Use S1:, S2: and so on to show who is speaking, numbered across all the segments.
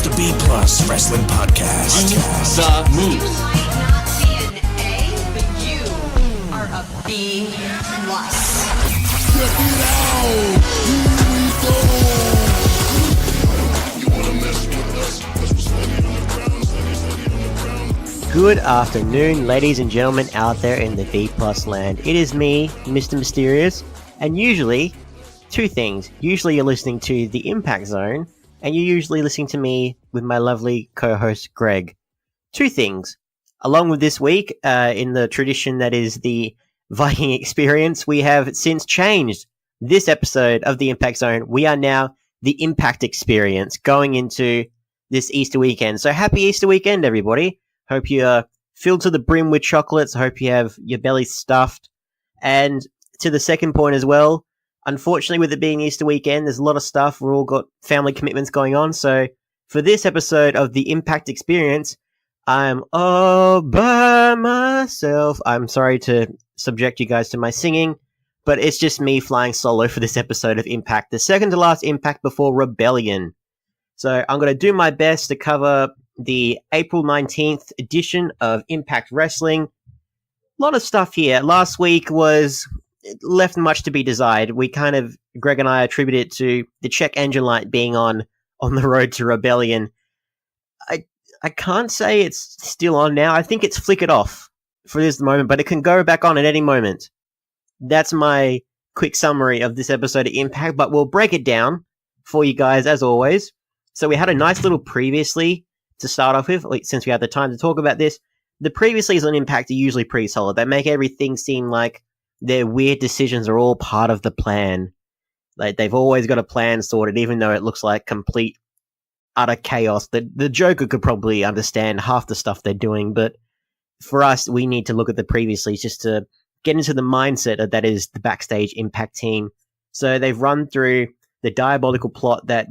S1: the B Plus Wrestling Podcast.
S2: The Moose.
S3: You might not be an A, but you are a B plus.
S4: Check it out! Here we go! You wanna mess with us? 'Cause we're steady on the ground, steady on the ground.
S5: Good afternoon, ladies and gentlemen out there in the B Plus land. It is me, Mr. Mysterious, and usually, two things. Usually you're listening to the Impact Zone, and you're usually listening to me with my lovely co-host, Greg. Two things. Along with this week, in the tradition that is the Viking Experience, we have since changed this episode of the Impact Zone. We are now the Impact Experience going into this Easter weekend. So happy Easter weekend, everybody. Hope you're filled to the brim with chocolates. Hope you have your belly stuffed. And to the second point as well, unfortunately, with it being Easter weekend, there's a lot of stuff. We've all got family commitments going on. So for this episode of the Impact Experience, I'm all by myself. I'm sorry to subject you guys to my singing, but it's just me flying solo for this episode of Impact, the second to last Impact before Rebellion. So I'm going to do my best to cover the April 19th edition of Impact Wrestling. A lot of stuff here. Last week was left much to be desired. We kind of, Greg and I attribute it to the check engine light being on the road to Rebellion. I can't say it's still on now. I think it's flickered off for this moment, but it can go back on at any moment. That's my quick summary of this episode of Impact, but we'll break it down for you guys as always. So we had a nice little previously to start off with, since we had the time to talk about this. The previouslys on Impact are usually pretty solid. They make everything seem like their weird decisions are all part of the plan. Like, they've always got a plan sorted, even though it looks like complete, utter chaos. The Joker could probably understand half the stuff they're doing, but for us, we need to look at the previously just to get into the mindset that is the backstage Impact team. So they've run through the diabolical plot that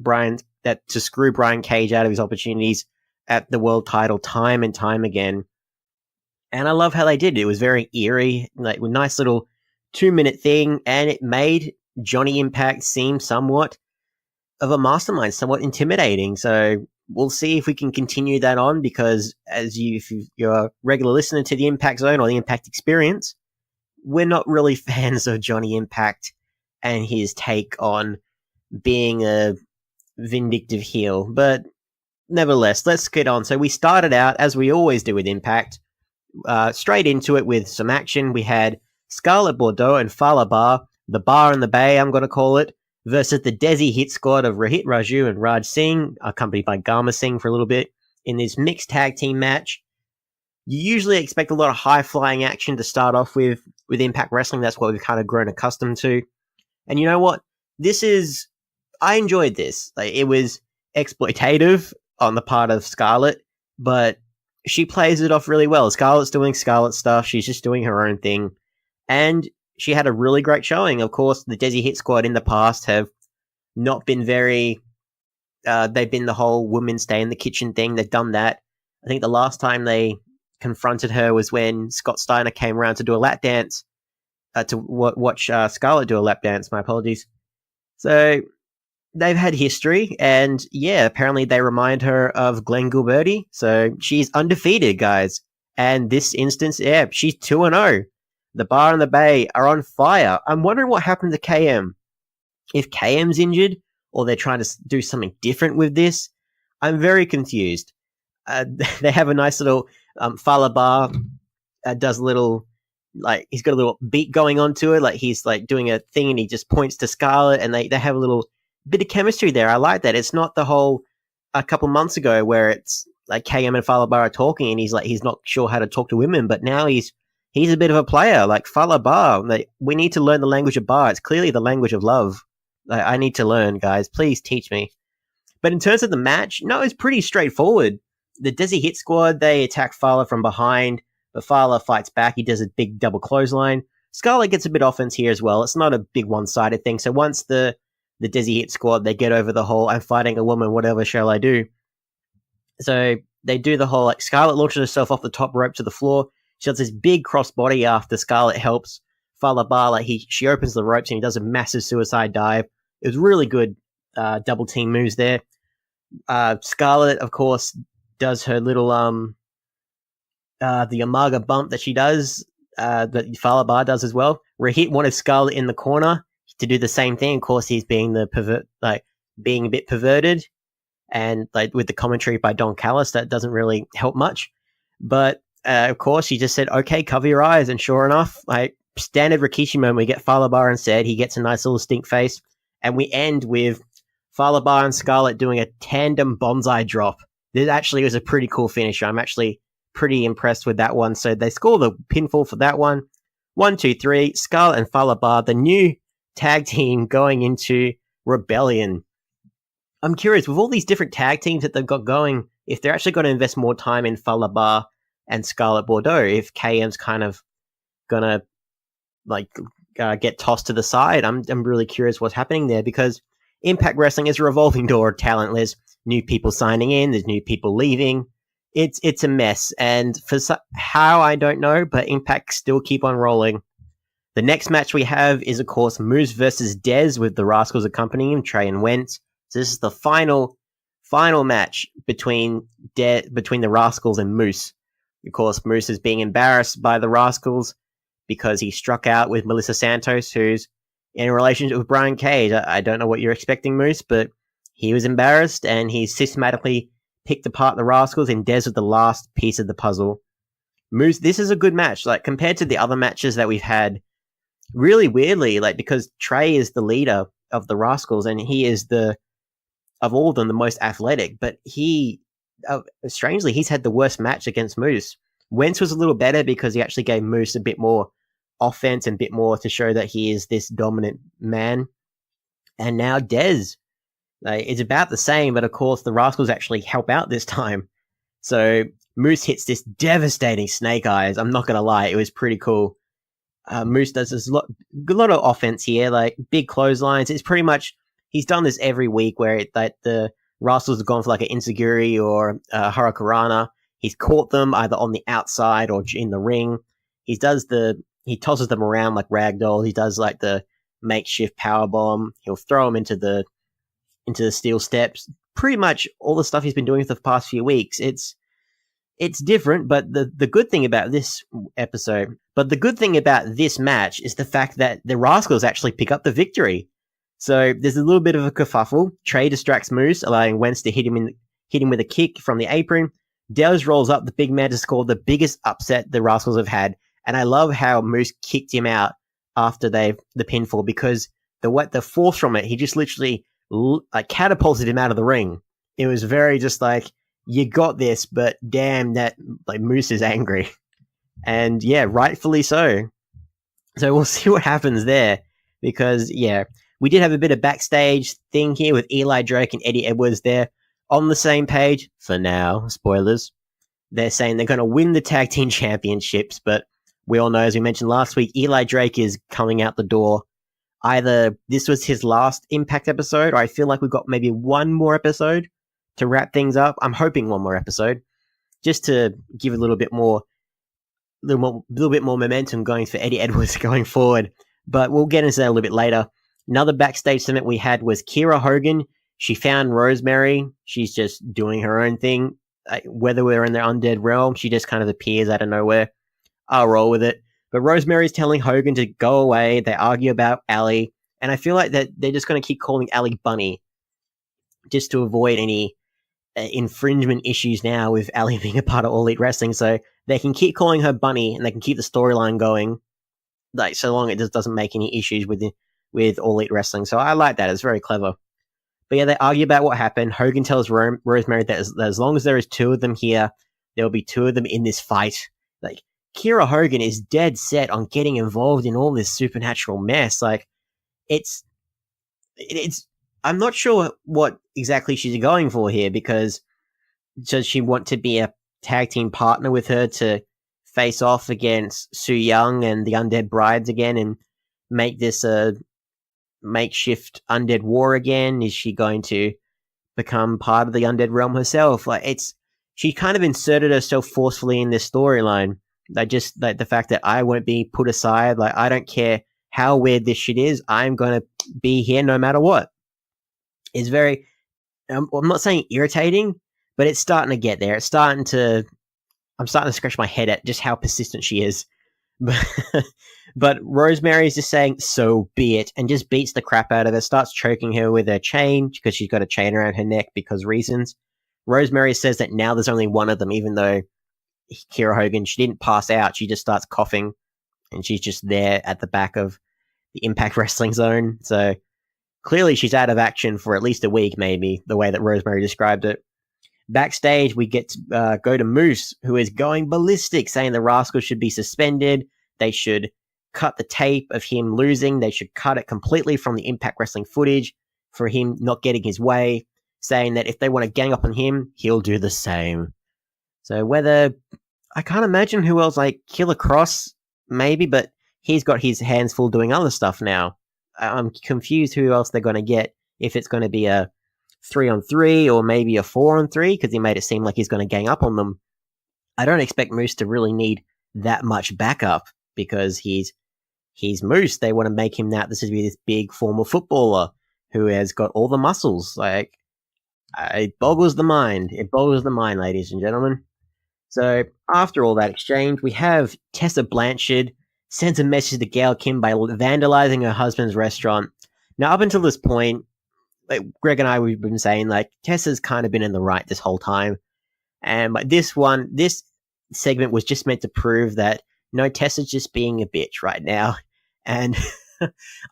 S5: to screw Brian Cage out of his opportunities at the world title time and time again. And I love how they did it. It was very eerie, like a nice little 2-minute thing, and it made Johnny Impact seem somewhat of a mastermind, somewhat intimidating. So we'll see if we can continue that on, because if you're a regular listener to the Impact Zone or the Impact Experience, we're not really fans of Johnny Impact and his take on being a vindictive heel. But nevertheless, let's get on. So we started out, as we always do with Impact, straight into it with some action. We had Scarlett Bordeaux and Fala Bar, the Bar in the Bay, I'm going to call it, versus the Desi Hit Squad of Rohit Raju and Raj Singh, accompanied by Garma Singh for a little bit, in this mixed tag team match. You usually expect a lot of high-flying action to start off with Impact Wrestling. That's what we've kind of grown accustomed to. And you know what? I enjoyed this. Like, it was exploitative on the part of Scarlett, but she plays it off really well. Scarlett's doing Scarlett stuff. She's just doing her own thing. And she had a really great showing. Of course, the Desi Hit Squad in the past have not been very... they've been the whole women stay in the kitchen thing. They've done that. I think the last time they confronted her was when Scott Steiner came around to do a lap dance, to watch Scarlett do a lap dance. My apologies. So they've had history, and yeah, apparently they remind her of Glenn Gilberti. So she's undefeated, guys. And this instance, yeah, she's 2-0. The Bar and the Bay are on fire. I'm wondering what happened to KM. If KM's injured, or they're trying to do something different with this, I'm very confused. They have a nice little Fala Bar does a little, like, he's got a little beat going on to it, like he's like doing a thing and he just points to Scarlett, and they have a little bit of chemistry there. I like that. It's not the whole a couple months ago where it's like KM and Fala Bar are talking and he's not sure how to talk to women, but now he's a bit of a player, like Fala Bar. Like, we need to learn the language of bar. It's clearly the language of love. Like, I need to learn, guys. Please teach me. But in terms of the match, no, it's pretty straightforward. The Desi Hit Squad, they attack Fala from behind, but Fala fights back. He does a big double clothesline. Scarlett gets a bit of offense here as well. It's not a big one-sided thing. So once the Desi Hit Squad, they get over the whole, I'm fighting a woman, whatever shall I do? So they do the whole, like, Scarlett launches herself off the top rope to the floor. She does this big crossbody after Scarlett helps Fala Bar. Like, she opens the ropes and he does a massive suicide dive. It was really good double team moves there. Scarlet, of course, does her little the Umaga bump that she does, that Fala Bar does as well. Rahit wanted Scarlet in the corner to do the same thing. Of course, he's being being a bit perverted, and like with the commentary by Don Callis, that doesn't really help much. But of course, she just said, "Okay, cover your eyes," and sure enough, like standard Rikishi moment, we get Fala Bar instead. He gets a nice little stink face, and we end with Fala Bar and Scarlet doing a tandem bonsai drop. This actually was a pretty cool finish. I'm actually pretty impressed with that one. So they score the pinfall for that one. 1, 2, 3. Scarlet and Fala Bar, the new tag team going into Rebellion. I'm curious, with all these different tag teams that they've got going, if they're actually going to invest more time in Fala Bar and Scarlet Bordeaux, if KM's kind of gonna get tossed to the side. I'm really curious what's happening there, because Impact Wrestling is a revolving door of talent. There's new people signing in, there's new people leaving. It's a mess, and for how I don't know, but Impact still keep on rolling. The next match we have is, of course, Moose versus Dez, with the Rascals accompanying him, Trey and Wentz. So this is the final match between the Rascals and Moose. Of course, Moose is being embarrassed by the Rascals because he struck out with Melissa Santos, who's in a relationship with Brian Cage. I don't know what you're expecting, Moose, but he was embarrassed, and he systematically picked apart the Rascals, and Dez was the last piece of the puzzle. Moose, this is a good match, like compared to the other matches that we've had. Really weirdly, like, because Trey is the leader of the Rascals, and he is of all of them the most athletic, but strangely, he's had the worst match against Moose. Wentz was a little better because he actually gave Moose a bit more offense and a bit more to show that he is this dominant man. And now Dez, it's about the same, but of course the Rascals actually help out this time. So Moose hits this devastating snake eyes. I'm not going to lie, it was pretty cool. Moose does this lot of offense here, like big clotheslines. It's pretty much, he's done this every week where the Rascals have gone for like an Inseguri or Huracarana. He's caught them either on the outside or in the ring. He tosses them around like ragdoll. He does like the makeshift power bomb. He'll throw them into the steel steps. Pretty much all the stuff he's been doing for the past few weeks. It's different, but the good thing about this match is the fact that the Rascals actually pick up the victory. So there's a little bit of a kerfuffle. Trey distracts Moose, allowing Wentz to hit him with a kick from the apron. Dez rolls up the big man to score the biggest upset the Rascals have had. And I love how Moose kicked him out after the pinfall, because the force from it, he just literally catapulted him out of the ring. It was very just like, you got this, but damn, that Moose is angry. And yeah, rightfully so. So we'll see what happens there, because yeah, we did have a bit of backstage thing here with Eli Drake and Eddie Edwards there on the same page for now. Spoilers. They're saying they're going to win the tag team championships, but we all know, as we mentioned last week, Eli Drake is coming out the door. Either this was his last Impact episode, or I feel like we've got maybe one more episode to wrap things up. I'm hoping one more episode, just to give a little bit more momentum going for Eddie Edwards going forward. But we'll get into that a little bit later. Another backstage segment we had was Kira Hogan. She found Rosemary. She's just doing her own thing. Whether we're in the undead realm, she just kind of appears out of nowhere. I'll roll with it. But Rosemary's telling Hogan to go away. They argue about Allie. And I feel like that they're just going to keep calling Allie Bunny, just to avoid any infringement issues now with Allie being a part of All Elite Wrestling. So they can keep calling her Bunny, and they can keep the storyline going, so long it just doesn't make any issues with All Elite Wrestling. So I like that. It's very clever. But yeah, they argue about what happened. Hogan tells Rosemary that as long as there is two of them here, there will be two of them in this fight. Kira Hogan is dead set on getting involved in all this supernatural mess. It's I'm not sure what exactly she's going for here, because does she want to be a tag team partner with her to face off against Su Yung and the Undead Brides again and make this a makeshift undead war again? Is she going to become part of the undead realm herself? She kind of inserted herself forcefully in this storyline. The fact that I won't be put aside. I don't care how weird this shit is. I'm going to be here no matter what. It's very, I'm not saying irritating, but it's starting to get there. I'm starting to scratch my head at just how persistent she is. But Rosemary is just saying, so be it, and just beats the crap out of her, starts choking her with her chain, because she's got a chain around her neck because reasons. Rosemary says that now there's only one of them, even though Kira Hogan, she didn't pass out, she just starts coughing, and she's just there at the back of the Impact Wrestling Zone. So clearly she's out of action for at least a week, maybe, the way that Rosemary described it. Backstage, we get to go to Moose, who is going ballistic, saying the Rascal should be suspended. They should cut the tape of him losing. They should cut it completely from the Impact Wrestling footage for him not getting his way, saying that if they want to gang up on him, he'll do the same. So I can't imagine who else, like Killer Cross, maybe, but he's got his hands full doing other stuff now. I'm confused who else they're going to get, if it's going to be a 3-on-3 or maybe a 4-on-3, because he made it seem like he's going to gang up on them. I don't expect Moose to really need that much backup, because he's Moose. They want to make him that this is this big former footballer who has got all the muscles. Like, it boggles the mind. It boggles the mind, ladies and gentlemen. So after all that exchange, we have Tessa Blanchard sends a message to Gail Kim by vandalizing her husband's restaurant. Now, up until this point, like Greg and I, we've been saying, like, Tessa's kind of been in the right this whole time. And this segment was just meant to prove that, no, Tessa's just being a bitch right now. And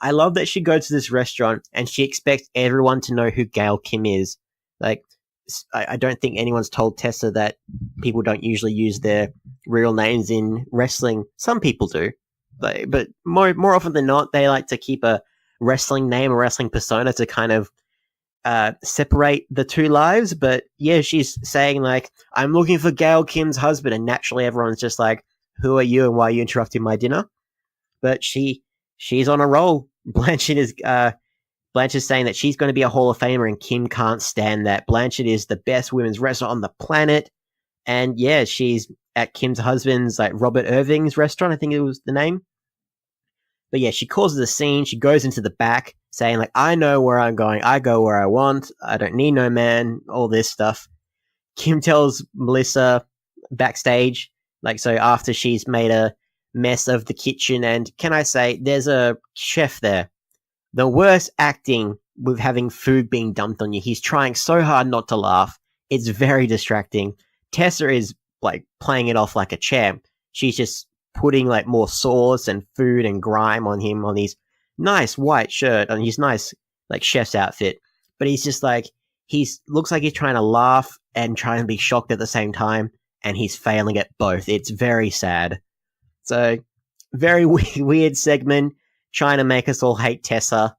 S5: I love that she goes to this restaurant and she expects everyone to know who Gail Kim is. Like, I don't think anyone's told Tessa that people don't usually use their real names in wrestling. Some people do. But more often than not, they like to keep a wrestling name, a wrestling persona to kind of separate the two lives. But yeah, she's saying, like, I'm looking for Gail Kim's husband, and naturally everyone's just like, who are you and why are you interrupting my dinner? But she's on a roll. Blanchard is saying that she's going to be a Hall of Famer, and Kim can't stand that. Blanchard is the best women's wrestler on the planet. And yeah, she's at Kim's husband's, like, Robert Irving's restaurant, I think it was the name. But yeah, she causes a scene. She goes into the back saying, like, I know where I'm going. I go where I want. I don't need no man, all this stuff. Kim tells Melissa backstage, like, so after she's made a mess of the kitchen, and can I say, there's a chef there. The worst acting with having food being dumped on you. He's trying so hard not to laugh. It's very distracting. Tessa is, like, playing it off like a champ. She's just putting, like, more sauce and food and grime on him, on his nice white shirt, on his nice, like, chef's outfit. But he's just like, looks like he's trying to laugh and trying to be shocked at the same time, and he's failing at both. It's very sad. So, very weird segment, trying to make us all hate Tessa.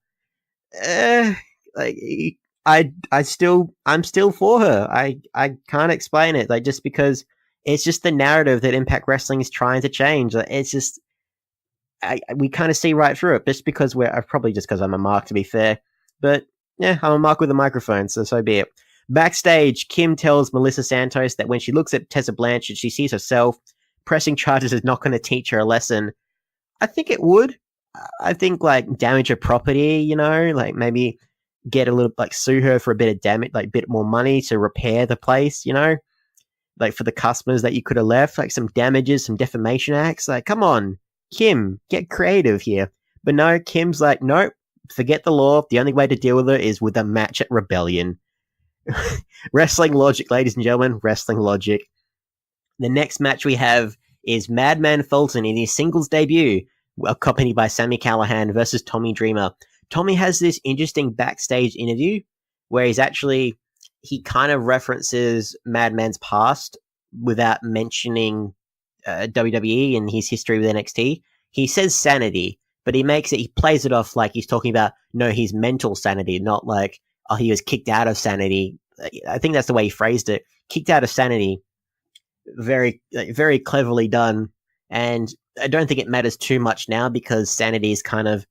S5: Like, I'm still for her. I can't explain it. Like, just because it's just the narrative that Impact Wrestling is trying to change. Like, it's just, we kind of see right through it. Just because probably just because I'm a mark, to be fair. But yeah, I'm a mark with a microphone, so be it. Backstage, Kim tells Melissa Santos that when she looks at Tessa Blanchard, she sees herself. Pressing charges is not going to teach her a lesson. I think it would. I think, like, damage her property, you know, like, maybe get a little, like, sue her for a bit of damage, like, bit more money to repair the place, you know, like, for the customers that you could have left, like, some damages, some defamation acts. Like, come on, Kim, get creative here. But no, Kim's like, nope, forget the law. The only way to deal with it is with a match at Rebellion. Wrestling logic, ladies and gentlemen, wrestling logic. The next match we have is Madman Fulton in his singles debut, accompanied by Sami Callihan versus Tommy Dreamer. Tommy has this interesting backstage interview where he kind of references Madman's past without mentioning WWE and his history with NXT. He says sanity, but he plays it off like he's talking about, no, his mental sanity, not like, oh, he was kicked out of sanity. I think that's the way he phrased it. Kicked out of sanity. Very, very cleverly done. And I don't think it matters too much now, because sanity is kind of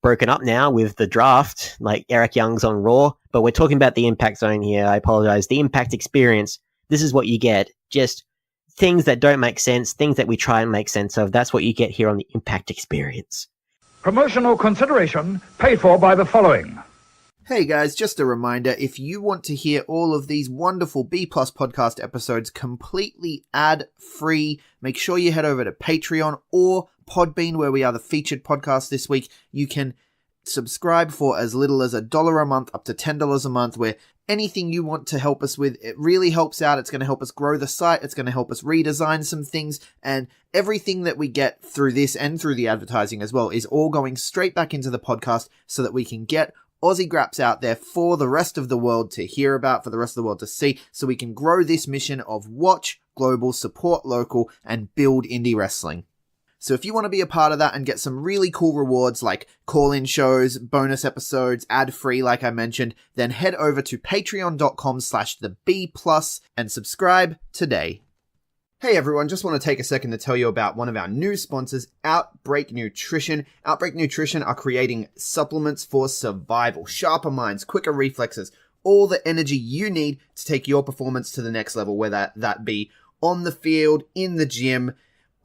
S5: broken up now with the draft. Like, Eric Young's on Raw, but we're talking about the Impact Zone here. I apologize. The Impact Experience. This is what you get. Just things that don't make sense, things that we try and make sense of. That's what you get here on the Impact Experience.
S2: Promotional consideration paid for by the following. Hey guys, just a reminder, if you want to hear all of these wonderful B Plus podcast episodes completely ad-free, make sure you head over to Patreon or Podbean, where we are the featured podcast this week. You can subscribe for as little as $1 a month, up to $10 a month, where anything you want to help us with, it really helps out. It's going to help us grow the site. It's going to help us redesign some things, and everything that we get through this and through the advertising as well is all going straight back into the podcast so that we can get Aussie Graps out there for the rest of the world to hear about, for the rest of the world to see, so we can grow this mission of watch global, support local, and build indie wrestling. So if you want to be a part of that and get some really cool rewards like call-in shows, bonus episodes, ad-free like I mentioned, then head over to patreon.com/theb+ and subscribe today. Hey everyone, just want to take a second to tell you about one of our new sponsors, Outbreak Nutrition. Outbreak Nutrition are creating supplements for survival, sharper minds, quicker reflexes, all the energy you need to take your performance to the next level, whether that be on the field, in the gym,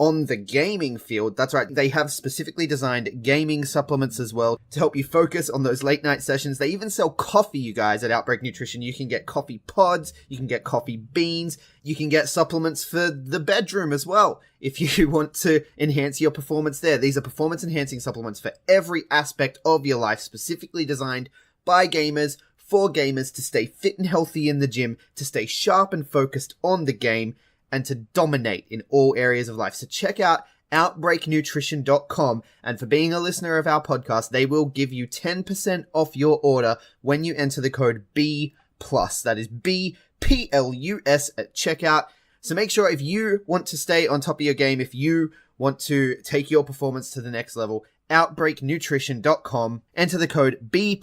S2: on the gaming field. That's right, they have specifically designed gaming supplements as well to help you focus on those late night sessions. They even sell coffee, you guys, at Outbreak Nutrition. You can get coffee pods, you can get coffee beans, you can get supplements for the bedroom as well if you want to enhance your performance there. These are performance enhancing supplements for every aspect of your life, specifically designed by gamers, for gamers, to stay fit and healthy in the gym, to stay sharp and focused on the game, and to dominate in all areas of life. So check out outbreaknutrition.com, and for being a listener of our podcast, they will give you 10% off your order when you enter the code B+. That is BPLUS at checkout. So make sure, if you want to stay on top of your game, if you want to take your performance to the next level, outbreaknutrition.com, enter the code B+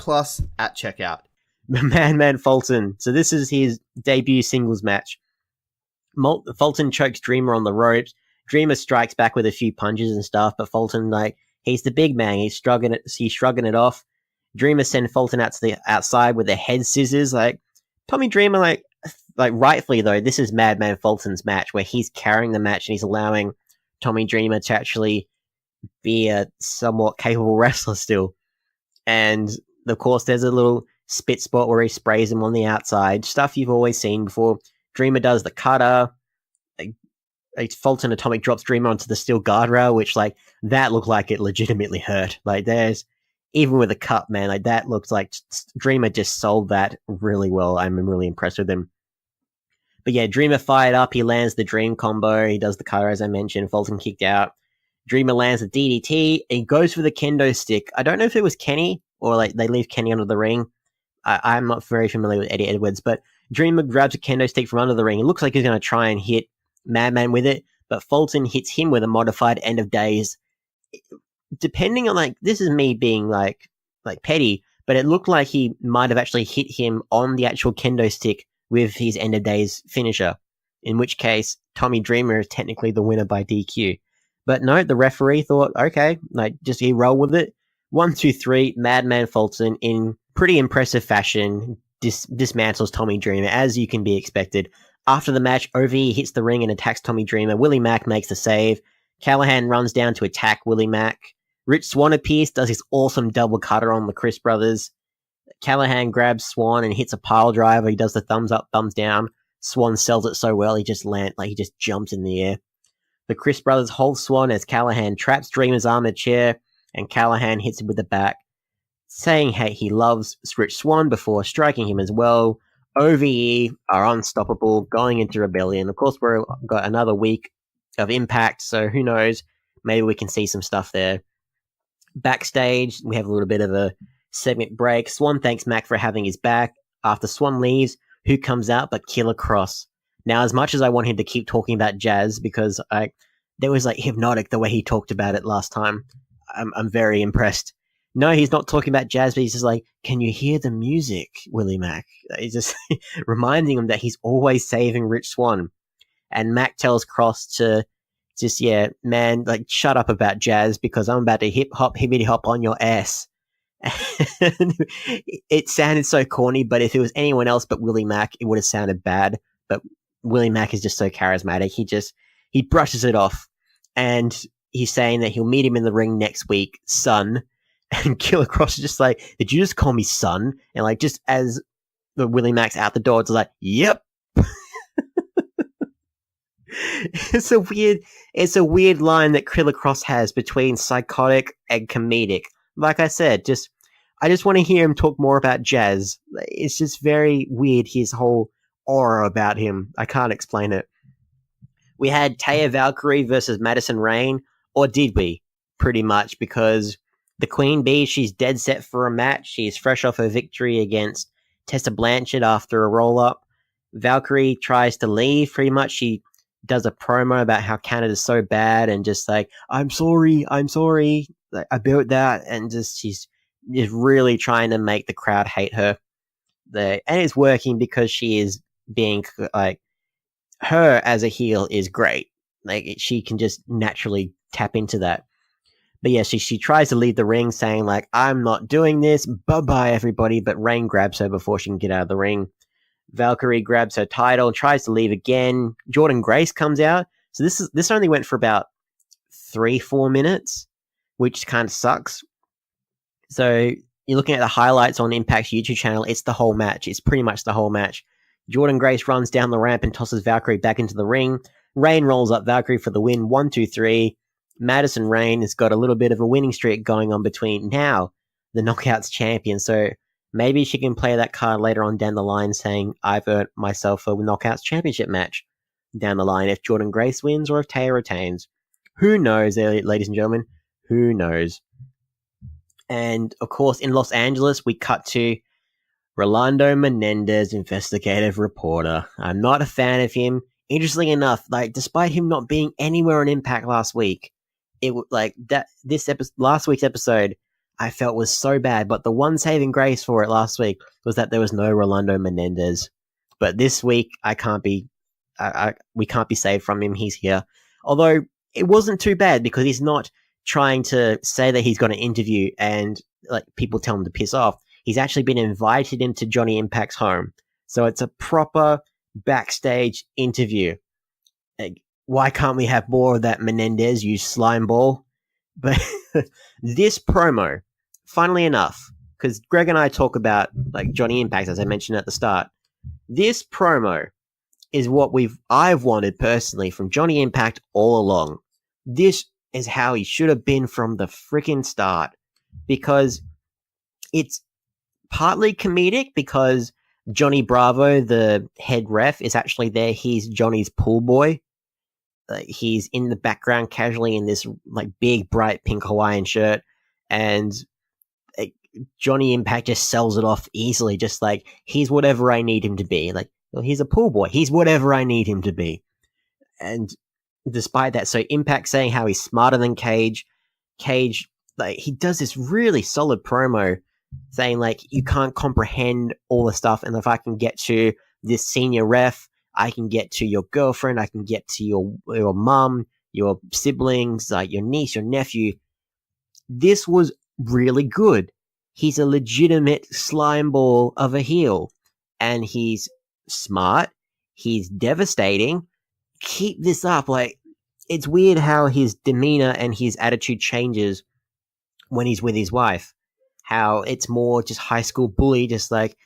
S2: at checkout.
S5: Man Fulton. So this is his debut singles match. Fulton chokes Dreamer on the ropes. Dreamer strikes back with a few punches and stuff, but Fulton, he's the big man. He's shrugging it off. Dreamer sends Fulton out to the outside with the head scissors. Tommy Dreamer, rightfully though, this is Madman Fulton's match where he's carrying the match and he's allowing Tommy Dreamer to actually be a somewhat capable wrestler still. And of course, there's a little spit spot where he sprays him on the outside. Stuff you've always seen before. Dreamer does the cutter. Fulton Atomic drops Dreamer onto the steel guardrail, which, that looked like it legitimately hurt. Even with a cut, man, that looked like Dreamer just sold that really well. I'm really impressed with him. But yeah, Dreamer fired up. He lands the Dream combo. He does the cutter, as I mentioned. Fulton kicked out. Dreamer lands a DDT. He goes for the kendo stick. I don't know if it was Kenny or they leave Kenny under the ring. I'm not very familiar with Eddie Edwards, but Dreamer grabs a kendo stick from under the ring. It looks like he's going to try and hit Madman with it, but Fulton hits him with a modified End of Days. Depending on, this is me being, petty, but it looked like he might have actually hit him on the actual kendo stick with his End of Days finisher, in which case Tommy Dreamer is technically the winner by DQ. But no, the referee thought, okay, just he roll with it. 1, 2, 3, Madman Fulton in pretty impressive fashion dismantles Tommy Dreamer, as you can be expected. After the match, OVE hits the ring and attacks Tommy Dreamer. Willie Mack makes the save. Callahan runs down to attack Willie Mack. Rich Swann appears, does his awesome double cutter on the Chris brothers. Callahan grabs Swann and hits a pile driver. He does the thumbs up, thumbs down. Swann sells it so well, he just jumps in the air. The Chris brothers hold Swann as Callahan traps Dreamer's arm in a chair, and Callahan hits him with the back, saying hey, he loves Rich Swann before striking him as well. OVE are unstoppable, going into Rebellion. Of course, we've got another week of Impact, so who knows? Maybe we can see some stuff there. Backstage, we have a little bit of a segment break. Swann thanks Mac for having his back. After Swann leaves, who comes out but Killer Cross? Now, as much as I want him to keep talking about Jazz, because there was hypnotic the way he talked about it last time. I'm very impressed. No, he's not talking about Jazz, but he's just can you hear the music, Willie Mack? He's just reminding him that he's always saving Rich Swann. And Mac tells Cross to just, shut up about Jazz because I'm about to hippity hop on your ass. It sounded so corny, but if it was anyone else but Willie Mack, it would have sounded bad. But Willie Mack is just so charismatic. He brushes it off. And he's saying that he'll meet him in the ring next week, son. And Killer Cross is just like, did you just call me son? And like, just as the Willie Max out the door, it's like, yep. It's a weird line that Killer Cross has between psychotic and comedic. Like I said, I just want to hear him talk more about jazz. It's just very weird, his whole aura about him. I can't explain it. We had Taya Valkyrie versus Madison Rayne, or did we? Pretty much, because the Queen Bee, she's dead set for a match. She's fresh off her victory against Tessa Blanchard after a roll-up. Valkyrie tries to leave, pretty much. She does a promo about how Canada's so bad and just like, I'm sorry about that. And she's really trying to make the crowd hate her. And it's working because she is being like, her as a heel is great. Like, she can just naturally tap into that. But yeah, she tries to leave the ring saying like, I'm not doing this. Bye-bye, everybody. But Rain grabs her before she can get out of the ring. Valkyrie grabs her title, tries to leave again. Jordan Grace comes out. So this only went for about 3-4 minutes, which kind of sucks. So you're looking at the highlights on Impact's YouTube channel. It's the whole match. It's pretty much the whole match. Jordan Grace runs down the ramp and tosses Valkyrie back into the ring. Rain rolls up Valkyrie for the win. 1, 2, 3. Madison Rayne has got a little bit of a winning streak going on between now the Knockouts champion. So maybe she can play that card later on down the line saying, I've earned myself a Knockouts championship match down the line if Jordan Grace wins or if Taya retains. Who knows, ladies and gentlemen? Who knows? And, of course, in Los Angeles, we cut to Rolando Menendez, investigative reporter. I'm not a fan of him. Interestingly enough, like, despite him not being anywhere on Impact last week, last week's episode, I felt was so bad, but the one saving grace for it last week was that there was no Rolando Menendez. But this week, we can't be saved from him. He's here. Although, it wasn't too bad because he's not trying to say that he's got an interview and like people tell him to piss off. He's actually been invited into Johnny Impact's home. So it's a proper backstage interview. Like, why can't we have more of that Menendez, you slime ball? But this promo, funnily enough, because Greg and I talk about like Johnny Impact, as I mentioned at the start, this promo is what I've wanted personally from Johnny Impact all along. This is how he should have been from the freaking start, because it's partly comedic because Johnny Bravo, the head ref, is actually there. He's Johnny's pool boy. He's in the background casually in this like big bright pink Hawaiian shirt, and Johnny Impact just sells it off easily, just like, he's whatever I need him to be. Like, well, he's a pool boy. He's whatever I need him to be. And despite that, so Impact saying how he's smarter than Cage, like, he does this really solid promo saying like, you can't comprehend all the stuff, and if I can get to this senior ref, I can get to your girlfriend, I can get to your mum, your siblings, like your niece, your nephew. This was really good. He's a legitimate slime ball of a heel, and he's smart, he's devastating. Keep this up. Like, it's weird how his demeanor and his attitude changes when he's with his wife. How it's more just high school bully, just like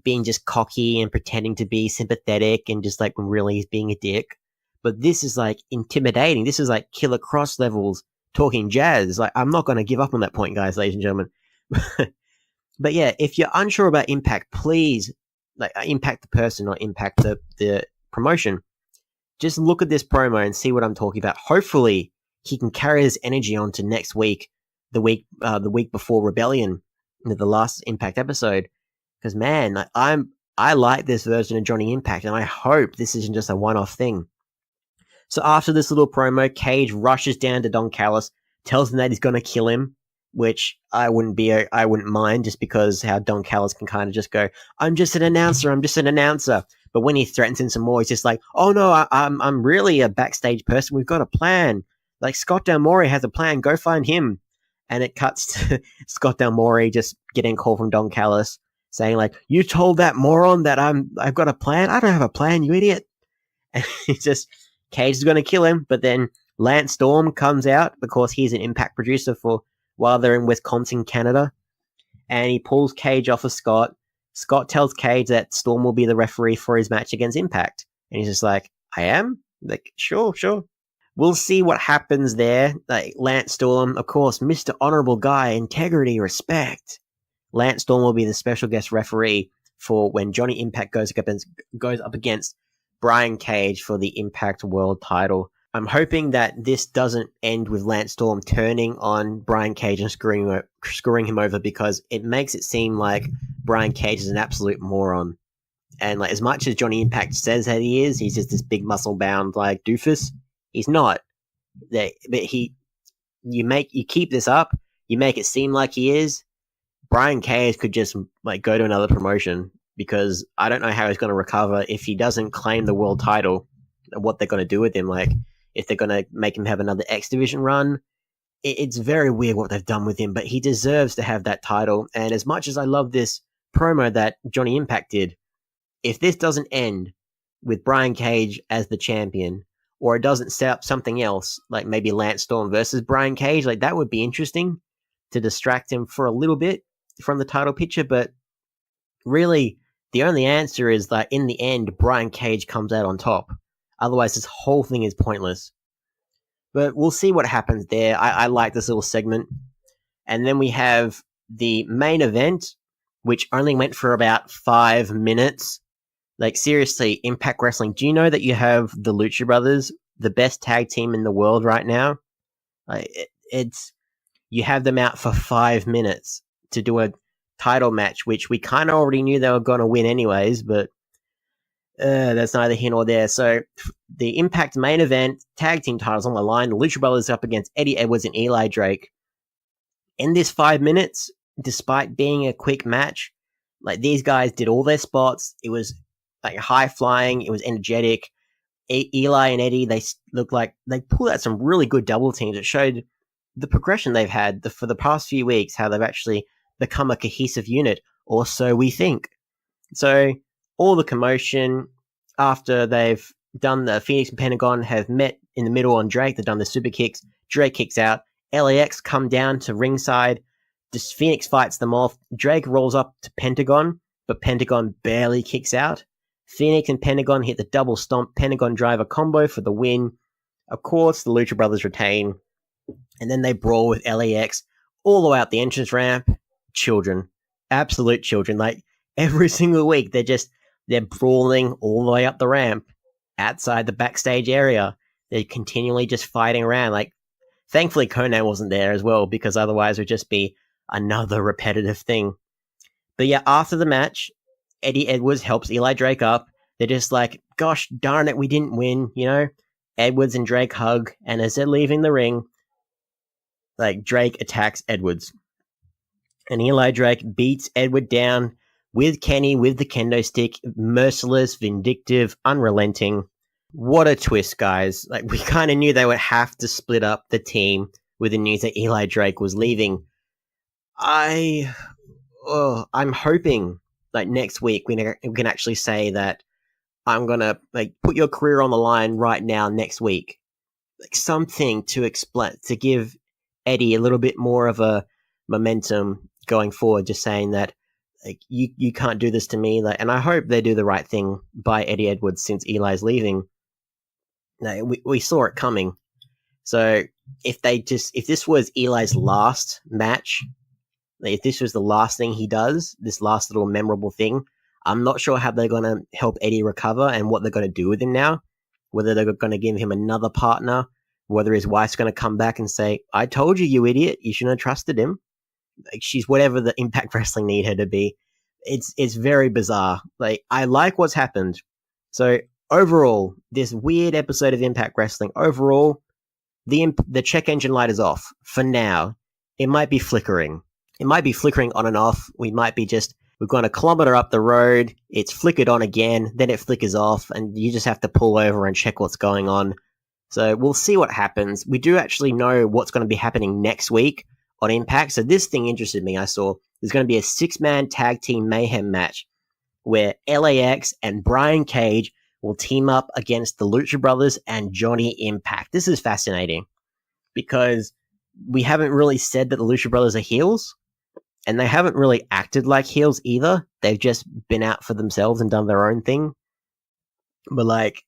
S5: being just cocky and pretending to be sympathetic, and just like when really he's being a dick. But this is like intimidating. This is like Killer Cross levels talking jazz. Like, I'm not going to give up on that point, guys, ladies and gentlemen. But yeah, if you're unsure about Impact, please, like, Impact the person, not Impact the promotion, just look at this promo and see what I'm talking about. Hopefully he can carry his energy on to next week, the week before Rebellion, the last Impact episode. Because, man, I like this version of Johnny Impact, and I hope this isn't just a one-off thing. So after this little promo, Cage rushes down to Don Callis, tells him that he's going to kill him, which I wouldn't mind, just because how Don Callis can kind of just go, I'm just an announcer. But when he threatens him some more, he's just like, oh no, I'm really a backstage person. We've got a plan. Like, Scott Del More has a plan. Go find him. And it cuts to Scott Del More just getting a call from Don Callis saying like, you told that moron that I've got a plan? I don't have a plan, you idiot. And he's just, Cage is going to kill him, but then Lance Storm comes out because he's an Impact producer for while they're in Wisconsin, Canada. And he pulls Cage off of Scott. Scott tells Cage that Storm will be the referee for his match against Impact. And he's just like, I am? Like, sure. We'll see what happens there. Like, Lance Storm, of course, Mr. Honorable Guy, integrity, respect. Lance Storm will be the special guest referee for when Johnny Impact goes up against Brian Cage for the Impact World title. I'm hoping that this doesn't end with Lance Storm turning on Brian Cage and screwing him over, because it makes it seem like Brian Cage is an absolute moron. And like, as much as Johnny Impact says that he is, he's just this big muscle-bound like doofus. He's not. But you keep this up, you make it seem like he is. Brian Cage could just like go to another promotion, because I don't know how he's going to recover if he doesn't claim the world title. What they're going to do with him, like if they're going to make him have another X Division run. It's very weird what they've done with him, but he deserves to have that title. And as much as I love this promo that Johnny Impact did, if this doesn't end with Brian Cage as the champion, or it doesn't set up something else, like maybe Lance Storm versus Brian Cage, like that would be interesting to distract him for a little bit from the title picture. But really, the only answer is that in the end, Brian Cage comes out on top. Otherwise, this whole thing is pointless. But we'll see what happens there. I like this little segment. And then we have the main event, which only went for about 5 minutes. Like, seriously, Impact Wrestling, do you know that you have the Lucha Brothers, the best tag team in the world right now? You have them out for 5 minutes to do a title match, which we kind of already knew they were going to win anyways, but that's neither here nor there. So, the Impact main event, tag team titles on the line, the Lucha Brothers up against Eddie Edwards and Eli Drake. In this 5 minutes, despite being a quick match, like, these guys did all their spots. It was like high flying, it was energetic. Eli and Eddie, they looked like they pulled out some really good double teams. It showed the progression they've had for the past few weeks, how they've actually become a cohesive unit, or so we think. So, all the commotion after they've done the Phoenix and Pentagon have met in the middle on Drake. They've done the super kicks. Drake kicks out. LAX come down to ringside. Phoenix fights them off. Drake rolls up to Pentagon, but Pentagon barely kicks out. Phoenix and Pentagon hit the double stomp Pentagon driver combo for the win. Of course, the Lucha Brothers retain. And then they brawl with LAX all the way out the entrance ramp. Children. Absolute children. Like, every single week, they're brawling all the way up the ramp outside the backstage area. They're continually just fighting around. Like, thankfully, Conan wasn't there as well, because otherwise it would just be another repetitive thing. But yeah, after the match, Eddie Edwards helps Eli Drake up. They're just like, gosh darn it, we didn't win, you know? Edwards and Drake hug, and as they're leaving the ring, like, Drake attacks Edwards. And Eli Drake beats Edward down with Kenny, with the kendo stick, merciless, vindictive, unrelenting. What a twist, guys. Like, we kind of knew they would have to split up the team with the news that Eli Drake was leaving. I'm hoping, like, next week we can actually say that I'm going to, like, put your career on the line right now next week. Like, something to explain, to give Eddie a little bit more of a momentum going forward, just saying that, like, you can't do this to me. Like, and I hope they do the right thing by Eddie Edwards since Eli's leaving. Like, we saw it coming. So if this was Eli's last match, like, if this was the last thing he does, this last little memorable thing, I'm not sure how they're going to help Eddie recover and what they're going to do with him now. Whether they're going to give him another partner, whether his wife's going to come back and say, I told you, you idiot, you shouldn't have trusted him. Like, she's whatever the Impact Wrestling need her to be. It's very bizarre. Like, I like what's happened. So overall, this weird episode of Impact Wrestling, overall, the check engine light is off for now. It might be flickering. It might be flickering on and off. We've gone a kilometer up the road. It's flickered on again. Then it flickers off, and you just have to pull over and check what's going on. So we'll see what happens. We do actually know what's going to be happening next week on Impact. So this thing interested me. I saw there's going to be a 6-man tag team mayhem match where LAX and Brian Cage will team up against the Lucha Brothers and Johnny Impact. This is fascinating because we haven't really said that the Lucha Brothers are heels, and they haven't really acted like heels either. They've just been out for themselves and done their own thing. But like,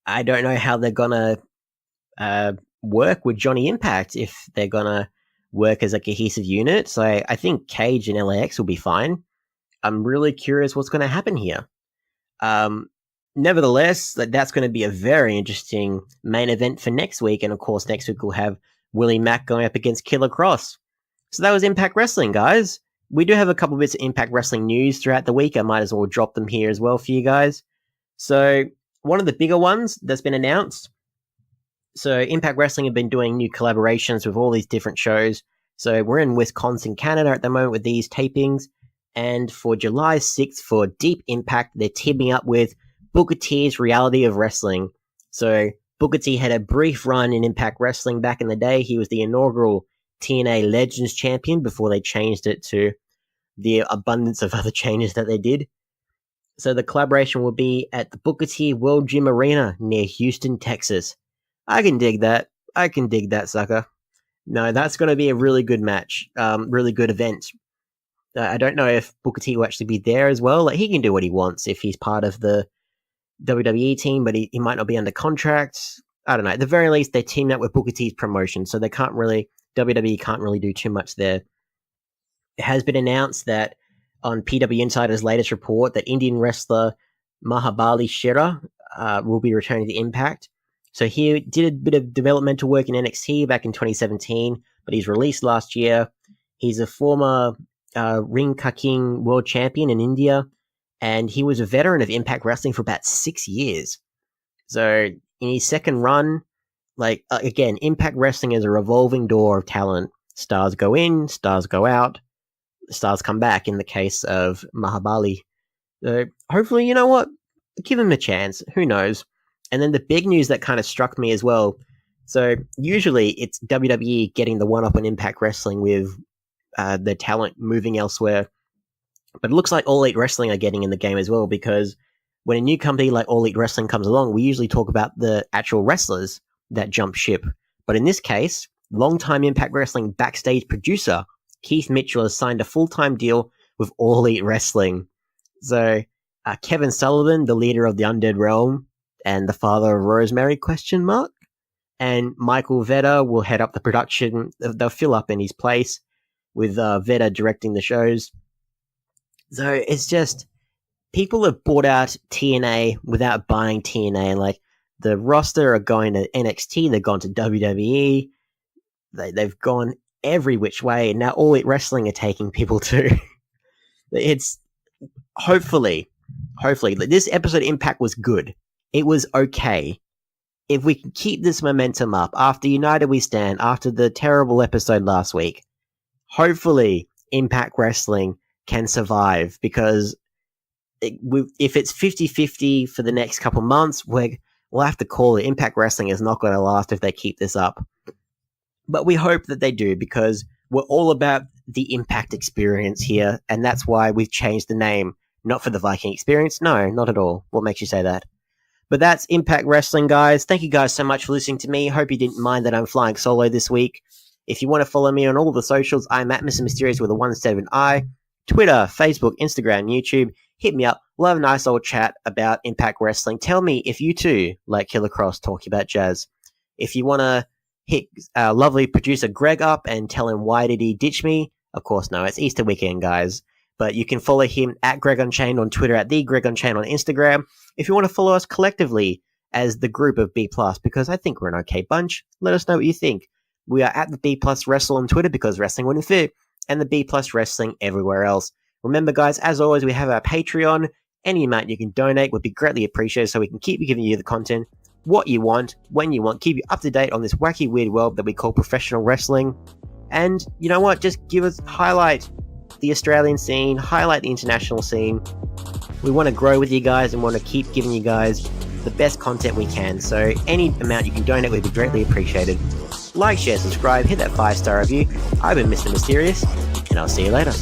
S5: I don't know how they're gonna work with Johnny Impact if they're gonna work as a cohesive unit. So I think Cage and LAX will be fine. I'm really curious what's going to happen here. Nevertheless, that's going to be a very interesting main event for next week. And of course, next week we'll have Willie Mack going up against Killer Cross. So that was Impact Wrestling, guys. We do have a couple bits of Impact Wrestling news throughout the week. I might as well drop them here as well for you guys. So one of the bigger ones that's been announced. So Impact Wrestling have been doing new collaborations with all these different shows. So we're in Wisconsin, Canada at the moment with these tapings. And for July 6th, for Deep Impact, they're teaming up with Booker T's Reality of Wrestling. So Booker T had a brief run in Impact Wrestling back in the day. He was the inaugural TNA Legends champion before they changed it to the abundance of other changes that they did. So the collaboration will be at the Booker T World Gym Arena near Houston, Texas. I can dig that. I can dig that, sucker. No, that's going to be a really good match. Really good event. I don't know if Booker T will actually be there as well. Like, he can do what he wants if he's part of the WWE team, but he might not be under contract. I don't know. At the very least, they're teamed up with Booker T's promotion, so WWE can't really do too much there. It has been announced that on PW Insider's latest report that Indian wrestler Mahabali Shera will be returning to Impact. So he did a bit of developmental work in NXT back in 2017, but he's released last year. He's a former Ring Ka King world champion in India, and he was a veteran of Impact Wrestling for about 6 years. So in his second run, again, Impact Wrestling is a revolving door of talent. Stars go in, stars go out, stars come back in the case of Mahabali. So hopefully, you know what? Give him a chance. Who knows? And then the big news that kind of struck me as well. So usually it's WWE getting the one-up on Impact Wrestling with their talent moving elsewhere. But it looks like All Elite Wrestling are getting in the game as well, because when a new company like All Elite Wrestling comes along, we usually talk about the actual wrestlers that jump ship. But in this case, longtime Impact Wrestling backstage producer Keith Mitchell has signed a full-time deal with All Elite Wrestling. So Kevin Sullivan, the leader of the Undead Realm and the father of Rosemary, and Michael Vedder will head up the production. They'll fill up in his place with Vedder directing the shows. So it's just, people have bought out TNA without buying TNA. Like, the roster are going to NXT, they've gone to WWE, they've gone every which way, and now All Elite Wrestling are taking people too. It's hopefully, this episode of Impact was good. It was okay. If we can keep this momentum up after United We Stand, after the terrible episode last week, hopefully Impact Wrestling can survive, because if it's 50-50 for the next couple months, we'll have to call it. Impact Wrestling is not going to last if they keep this up. But we hope that they do, because we're all about the Impact Experience here, and that's why we've changed the name. Not for the Viking Experience. No, not at all. What makes you say that? But that's Impact Wrestling, guys. Thank you guys so much for listening to me. Hope you didn't mind that I'm flying solo this week. If you want to follow me on all the socials, I'm at Mr. Mysterious with a 1 instead of an I. Twitter, Facebook, Instagram, YouTube. Hit me up. We'll have a nice old chat about Impact Wrestling. Tell me if you too like Killer Cross talking about jazz. If you want to hit lovely producer Greg up and tell him why did he ditch me, of course, no, it's Easter weekend, guys. But you can follow him at Greg Unchained on Twitter, at the Greg Unchained on Instagram. If you want to follow us collectively as the group of B+, because I think we're an okay bunch, let us know what you think. We are at the B+ Wrestle on Twitter, because wrestling wouldn't fit, and the B+ Wrestling everywhere else. Remember, guys, as always, we have our Patreon. Any amount you can donate would be greatly appreciated, so we can keep giving you the content, what you want, when you want, keep you up to date on this wacky, weird world that we call professional wrestling. And you know what? Just highlight the Australian scene, highlight the international scene. We want to grow with you guys and want to keep giving you guys the best content we can. So any amount you can donate would be greatly appreciated. Like, share, subscribe, hit that 5-star review. I've been Mr. Mysterious, and I'll see you later.